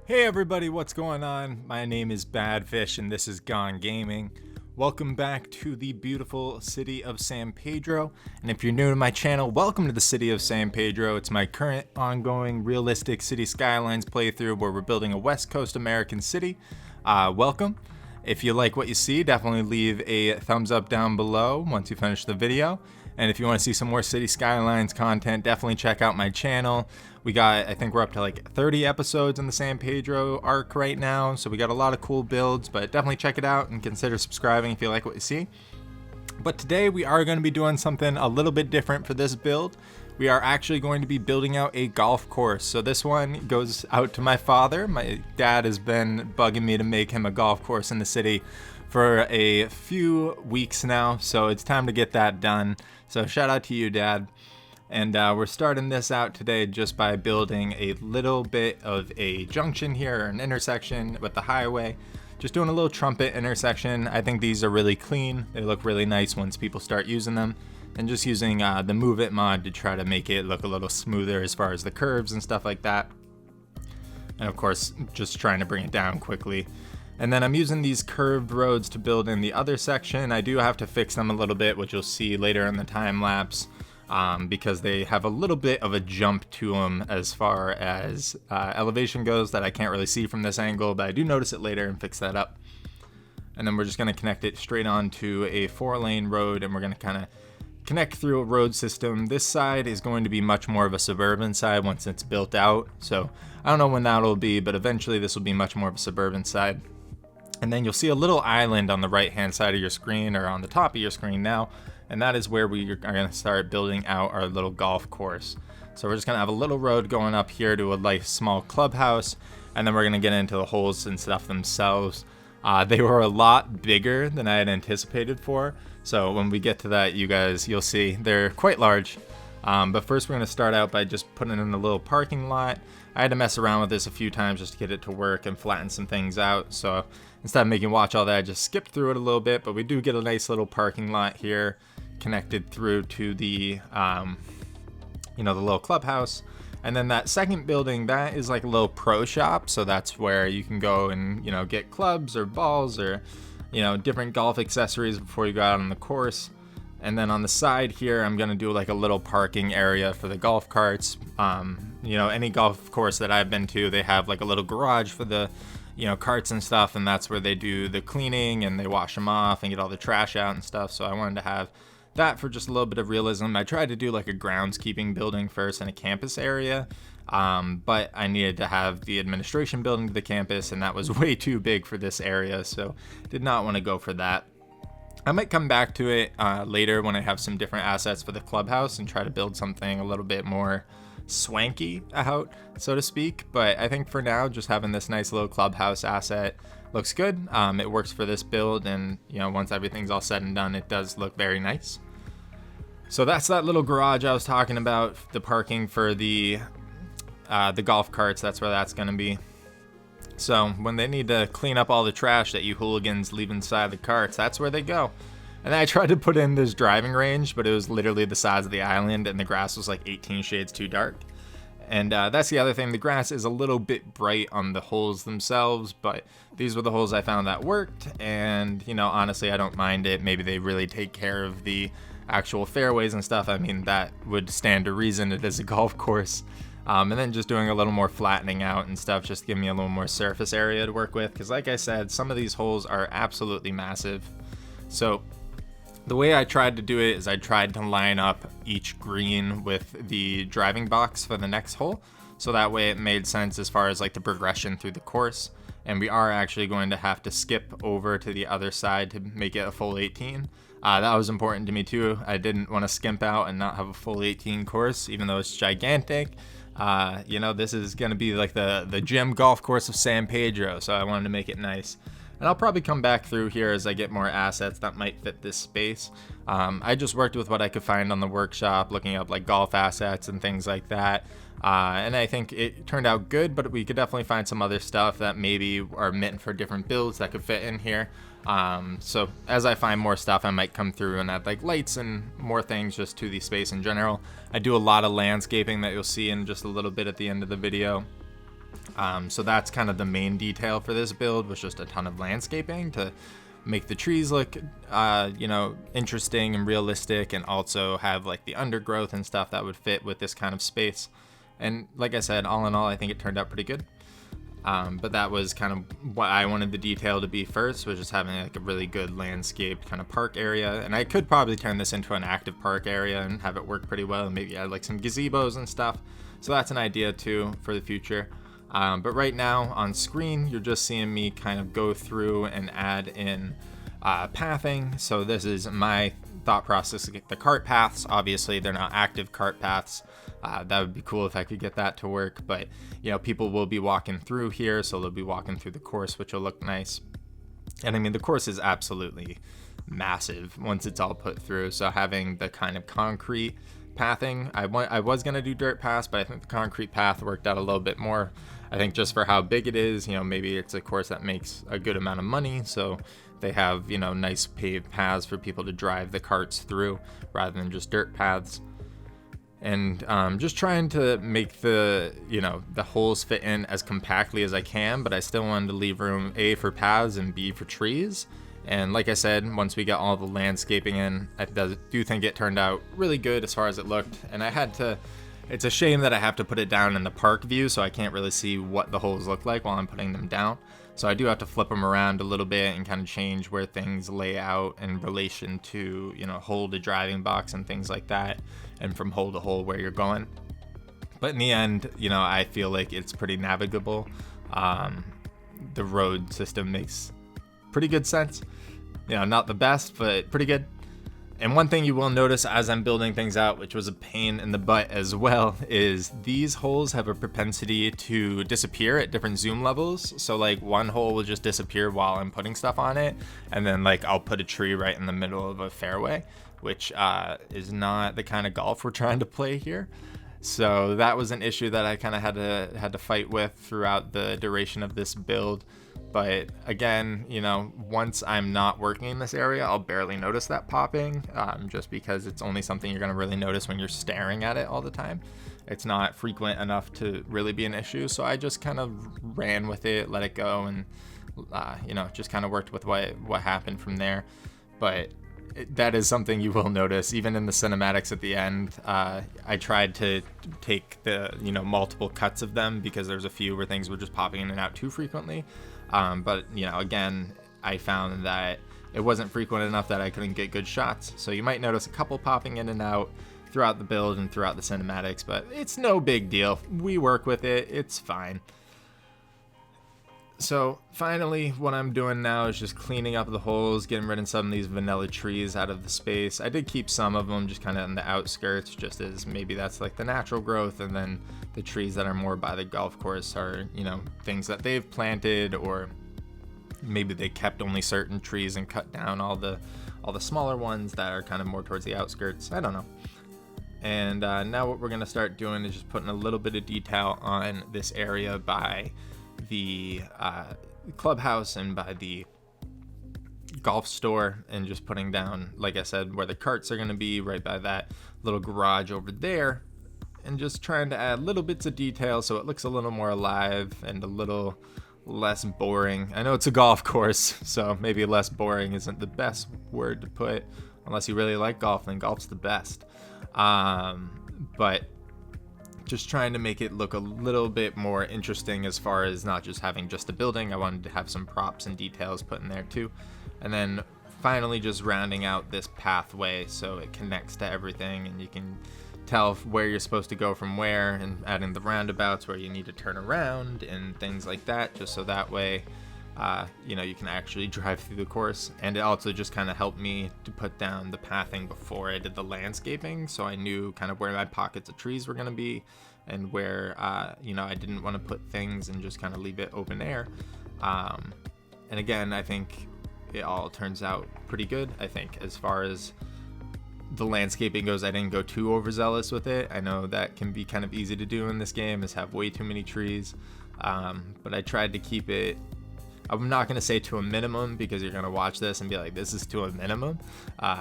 Hey everybody, what's going on? My name is Badfish and this is Gone Gaming. Welcome back to the beautiful city of San Pedro. And if you're new to my channel, welcome to the city of San Pedro. It's my current ongoing realistic Cities Skylines playthrough where we're building a West Coast American city. Welcome. If you like what you see, definitely leave a thumbs up down below once you finish the video. And if you want to see some more City Skylines content, definitely check out my channel. I think we're up to like 30 episodes in the San Pedro arc right now, so we got a lot of cool builds, but definitely check it out and consider subscribing if you like what you see. But today we are going to be doing something a little bit different for this build. We are actually going to be building out a golf course. So this one goes out to my father. My dad has been bugging me to make him a golf course in the city for a few weeks now, so it's time to get that done. So shout out to you, Dad. And we're starting this out today just by building a little bit of a junction here, or an intersection with the highway. Just doing a little trumpet intersection. I think these are really clean. They look really nice once people start using them. And just using the Move It mod to try to make it look a little smoother as far as the curves and stuff like that. And of course, just trying to bring it down quickly. And then I'm using these curved roads to build in the other section. I do have to fix them a little bit, which you'll see later in the time lapse, because they have a little bit of a jump to them as far as elevation goes that I can't really see from this angle, but I do notice it later and fix that up. And then we're just going to connect it straight onto a 4-lane road, and we're going to kind of connect through a road system. This side is going to be much more of a suburban side once it's built out, so I don't know when that'll be, but eventually this will be much more of a suburban side. And then you'll see a little island on the right hand side of your screen, or on the top of your screen now, and that is where we are going to start building out our little golf course. So we're just going to have a little road going up here to a nice small clubhouse, and then we're going to get into the holes and stuff themselves. They were a lot bigger than I had anticipated for, so when we get to that, you'll see they're quite large. But first we're going to start out by just putting in a little parking lot. I had to mess around with this a few times just to get it to work and flatten some things out, so instead of making watch all that, I just skipped through it a little bit. But we do get a nice little parking lot here connected through to the the little clubhouse. And then that second building, that is like a little pro shop, so that's where you can go and get clubs or balls or different golf accessories before you go out on the course. And then on the side here, I'm gonna do like a little parking area for the golf carts. Any golf course that I've been to, they have like a little garage for the carts and stuff, and that's where they do the cleaning and they wash them off and get all the trash out and stuff. So I wanted to have that for just a little bit of realism. I tried to do like a groundskeeping building first and a campus area, but I needed to have the administration building to the campus, and that was way too big for this area, so did not want to go for that. I might come back to it later when I have some different assets for the clubhouse and try to build something a little bit more swanky out, so to speak. But I think for now, just having this nice little clubhouse asset looks good. It works for this build, and once everything's all said and done, it does look very nice. So that's that little garage I was talking about, the parking for the golf carts. That's where that's going to be. So when they need to clean up all the trash that you hooligans leave inside the carts, that's where they go. And I tried to put in this driving range, but it was literally the size of the island, and the grass was like 18 shades too dark. And that's the other thing. The grass is a little bit bright on the holes themselves, but these were the holes I found that worked. And, honestly, I don't mind it. Maybe they really take care of the actual fairways and stuff. I mean, that would stand to reason. It is a golf course. And then just doing a little more flattening out and stuff, just to give me a little more surface area to work with. Because like I said, some of these holes are absolutely massive. So the way I tried to do it is I tried to line up each green with the driving box for the next hole. So that way it made sense as far as like the progression through the course. And we are actually going to have to skip over to the other side to make it a full 18. That was important to me too. I didn't want to skimp out and not have a full 18 course, even though it's gigantic. This is going to be like the gym golf course of San Pedro, so I wanted to make it nice. And I'll probably come back through here as I get more assets that might fit this space. I just worked with what I could find on the workshop, looking up like golf assets and things like that. And I think it turned out good, but we could definitely find some other stuff that maybe are meant for different builds that could fit in here. So as I find more stuff, I might come through and add like lights and more things just to the space in general. I do a lot of landscaping that you'll see in just a little bit at the end of the video. So that's kind of the main detail for this build, was just a ton of landscaping to make the trees look, interesting and realistic, and also have like the undergrowth and stuff that would fit with this kind of space. And like I said, all in all, I think it turned out pretty good. But that was kind of what I wanted the detail to be first, was just having like a really good landscaped kind of park area. And I could probably turn this into an active park area and have it work pretty well, and maybe add like some gazebos and stuff. So that's an idea too for the future. But right now on screen, you're just seeing me kind of go through and add in pathing. So this is my thought process. The cart paths, obviously they're not active cart paths. That would be cool if I could get that to work, but people will be walking through here, so they'll be walking through the course, which will look nice. And I mean, the course is absolutely massive once it's all put through. So having the kind of concrete pathing, I was gonna do dirt paths, but I think the concrete path worked out a little bit more. I think just for how big it is, maybe it's a course that makes a good amount of money, so they have nice paved paths for people to drive the carts through rather than just dirt paths. And just trying to make the holes fit in as compactly as I can, but I still wanted to leave room, A, for paths and B, for trees. And like I said, once we got all the landscaping in, I do think it turned out really good as far as it looked. And it's a shame that I have to put it down in the park view, so I can't really see what the holes look like while I'm putting them down. So I do have to flip them around a little bit and kind of change where things lay out in relation to, hole to driving box and things like that, and from hole to hole where you're going. But in the end, I feel like it's pretty navigable. The road system makes pretty good sense. Not the best, but pretty good. And one thing you will notice as I'm building things out, which was a pain in the butt as well, is these holes have a propensity to disappear at different zoom levels. So like one hole will just disappear while I'm putting stuff on it, and then like I'll put a tree right in the middle of a fairway, which is not the kind of golf we're trying to play here. So that was an issue that I kind of had to fight with throughout the duration of this build. But again, once I'm not working in this area, I'll barely notice that popping, just because it's only something you're going to really notice when you're staring at it all the time. It's not frequent enough to really be an issue. So I just kind of ran with it, let it go, and, just kind of worked with what happened from there. But that is something you will notice, even in the cinematics at the end. I tried to take the, multiple cuts of them, because there's a few where things were just popping in and out too frequently. But again, I found that it wasn't frequent enough that I couldn't get good shots. So you might notice a couple popping in and out throughout the build and throughout the cinematics, but it's no big deal. We work with it. It's fine. So finally, what I'm doing now is just cleaning up the holes, getting rid of some of these vanilla trees out of the space. I did keep some of them just kind of in the outskirts, just as maybe that's like the natural growth, and then the trees that are more by the golf course are, things that they've planted, or maybe they kept only certain trees and cut down all the smaller ones that are kind of more towards the outskirts. I don't know. And now what we're going to start doing is just putting a little bit of detail on this area by the clubhouse and by the golf store, and just putting down, like I said, where the carts are going to be, right by that little garage over there, and just trying to add little bits of detail so it looks a little more alive and a little less boring. I know it's a golf course, so maybe less boring isn't the best word to put. Unless you really like golf, then golf's the best. But just trying to make it look a little bit more interesting, as far as not just having just a building. I wanted to have some props and details put in there too. And then finally just rounding out this pathway so it connects to everything, and you can tell where you're supposed to go from where, and adding the roundabouts where you need to turn around and things like that, just so that way you can actually drive through the course. And it also just kind of helped me to put down the pathing before I did the landscaping, so I knew kind of where my pockets of trees were going to be, and where I didn't want to put things and just kind of leave it open air. And again, I think it all turns out pretty good. I think as far as the landscaping goes, I didn't go too overzealous with it. I know that can be kind of easy to do in this game, is have way too many trees, but I tried to keep it I'm not going to say to a minimum, because you're going to watch this and be like, this is to a minimum.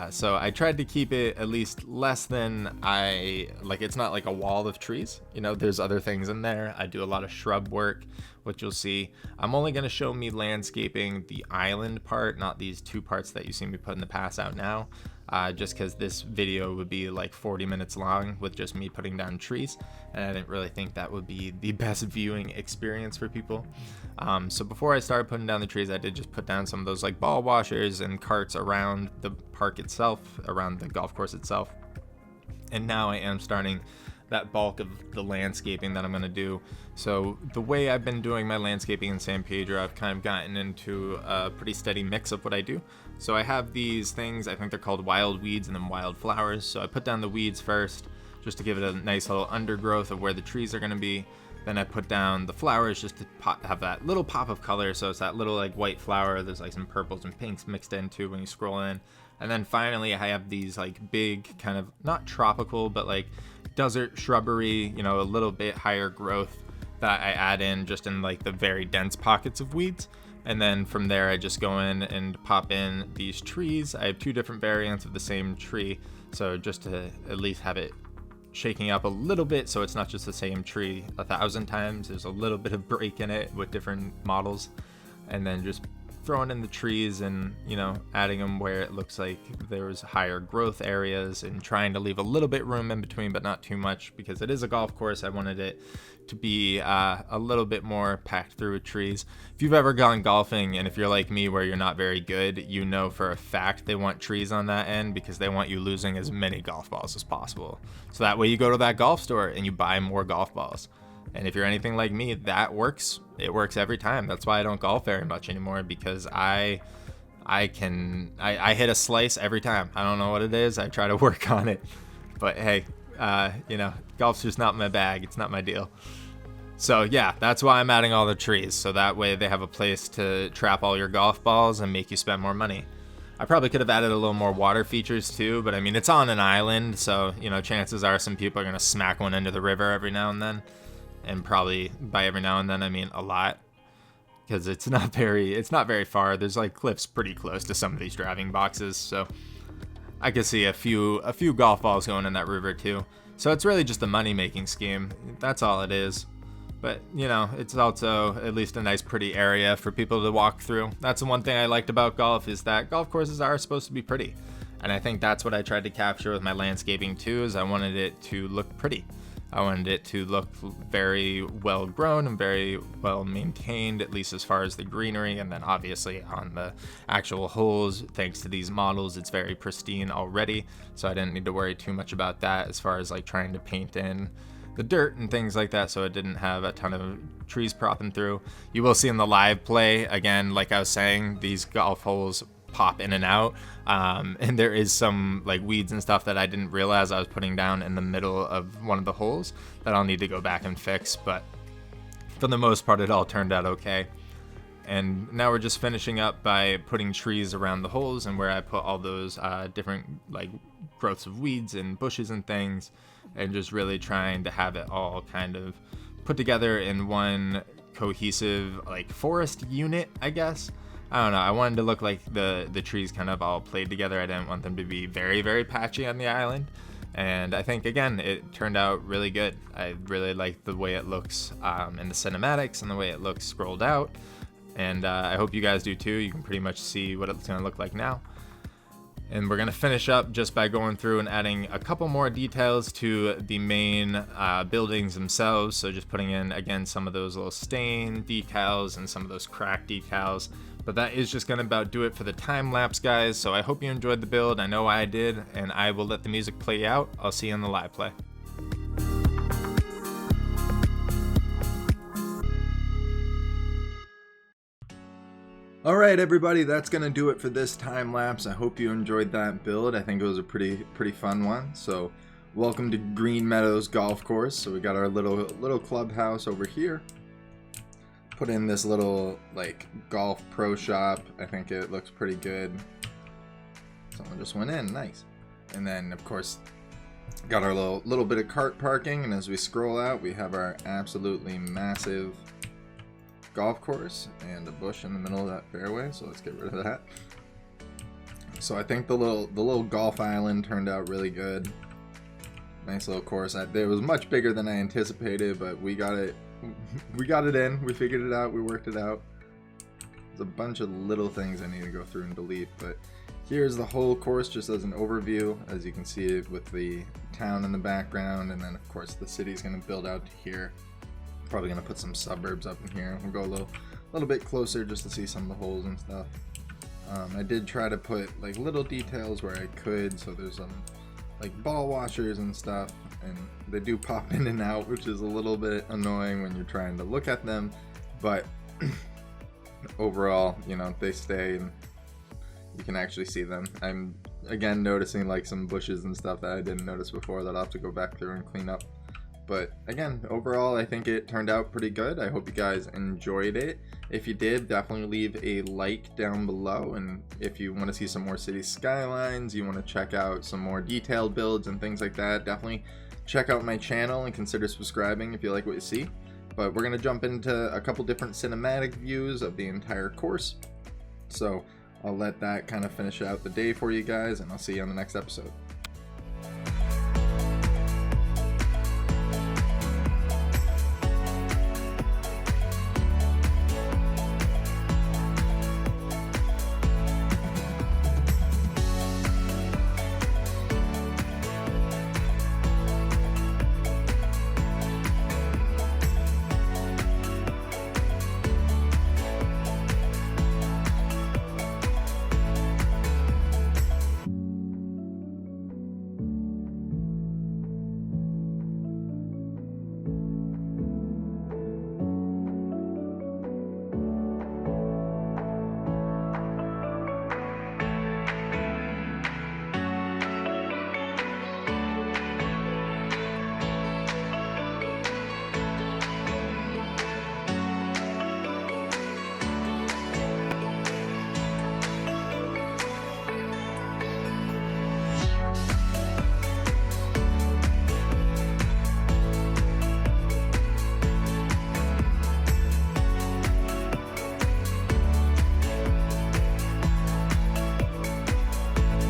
So I tried to keep it at least less than it's not like a wall of trees. You know, there's other things in there. I do a lot of shrub work, which you'll see. I'm only going to show me landscaping the island part, not these 2 parts that you see me put in the pass out now. Just because this video would be like 40 minutes long with just me putting down trees, and I didn't really think that would be the best viewing experience for people. So before I started putting down the trees, I did just put down some of those like ball washers and carts around the park itself, around the golf course itself. And now I am starting that bulk of the landscaping that I'm going to do. So the way I've been doing my landscaping in San Pedro, I've kind of gotten into a pretty steady mix of what I do. So I have these things, I think they're called wild weeds and then wild flowers. So I put down the weeds first, just to give it a nice little undergrowth of where the trees are going to be. Then I put down the flowers just to have that little pop of color. So it's that little like white flower. There's like some purples and pinks mixed in too when you scroll in. And then finally I have these like big kind of not tropical, but like desert shrubbery, you know, a little bit higher growth that I add in just in like the very dense pockets of weeds. And then from there I just go in and pop in these trees. I have 2 different variants of the same tree. So just to at least have it shaking up a little bit, so it's not just the same tree 1,000 times. There's a little bit of break in it with different models, and then just throwing in the trees and, you know, adding them where it looks like there's higher growth areas, and trying to leave a little bit room in between, but not too much, because it is a golf course. I wanted it to be a little bit more packed through with trees. If you've ever gone golfing, and if you're like me where you're not very good, you know for a fact they want trees on that end, because they want you losing as many golf balls as possible. So that way you go to that golf store and you buy more golf balls. And if you're anything like me, that works. It works every time. That's why I don't golf very much anymore, because I hit a slice every time. I don't know what it is. I try to work on it, but hey, you know, golf's just not my bag. It's not my deal. So yeah, that's why I'm adding all the trees. So that way they have a place to trap all your golf balls and make you spend more money. I probably could have added a little more water features too, but I mean, it's on an island. So, you know, chances are some people are going to smack one into the river every now and then. And probably by every now and then, I mean a lot, because it's not very far. There's like cliffs pretty close to some of these driving boxes. So I could see a few golf balls going in that river too. So it's really just a money-making scheme. That's all it is. But, you know, it's also at least a nice pretty area for people to walk through. That's the one thing I liked about golf, is that golf courses are supposed to be pretty. And I think that's what I tried to capture with my landscaping too, is I wanted it to look pretty. I wanted it to look very well grown and very well maintained, at least as far as the greenery. And then obviously on the actual holes, thanks to these models, it's very pristine already. So I didn't need to worry too much about that as far as like trying to paint in the dirt and things like that. So it didn't have a ton of trees propping through. You will see in the live play, again, like I was saying, these golf holes pop in and out, and there is some like weeds and stuff that I didn't realize I was putting down in the middle of one of the holes that I'll need to go back and fix, but for the most part it all turned out okay. And now we're just finishing up by putting trees around the holes, and where I put all those different like growths of weeds and bushes and things, and just really trying to have it all kind of put together in one cohesive like forest unit, I guess. I don't know, I wanted to look like the trees kind of all played together. I didn't want them to be very, very patchy on the island. And I think, again, it turned out really good. I really like the way it looks in the cinematics and the way it looks scrolled out. And I hope you guys do too. You can pretty much see what it's going to look like now. And we're going to finish up just by going through and adding a couple more details to the main buildings themselves. So just putting in, again, some of those little stain decals and some of those crack decals. But that is just going to about do it for the time lapse, guys. So I hope you enjoyed the build. I know I did, and I will let the music play out. I'll see you in the live play. All right, everybody, that's going to do it for this time lapse. I hope you enjoyed that build. I think it was a pretty fun one. So welcome to Green Meadows Golf Course. So we got our little clubhouse over here. Put in this little like golf pro shop. I think it looks pretty good. Someone just went in, nice. And then of course got our little bit of cart parking, and as we scroll out we have our absolutely massive golf course and a bush in the middle of that fairway, so let's get rid of that. So I think the little golf island turned out really good. Nice little course. It was much bigger than I anticipated, but we got it in. We figured it out. We worked it out. There's a bunch of little things I need to go through and delete, but here's the whole course just as an overview. As you can see it with the town in the background, and then of course the city's going to build out to here. Probably going to put some suburbs up in here. We'll go a little bit closer just to see some of the holes and stuff. I did try to put like little details where I could, so there's some like ball washers and stuff, and they do pop in and out, which is a little bit annoying when you're trying to look at them, but overall, you know, they stay and you can actually see them. I'm again noticing like some bushes and stuff that I didn't notice before that I'll have to go back through and clean up. But again, overall, I think it turned out pretty good. I hope you guys enjoyed it. If you did, definitely leave a like down below. And if you want to see some more Cities Skylines, you want to check out some more detailed builds and things like that, definitely check out my channel and consider subscribing if you like what you see. But we're going to jump into a couple different cinematic views of the entire course. So I'll let that kind of finish out the day for you guys, and I'll see you on the next episode.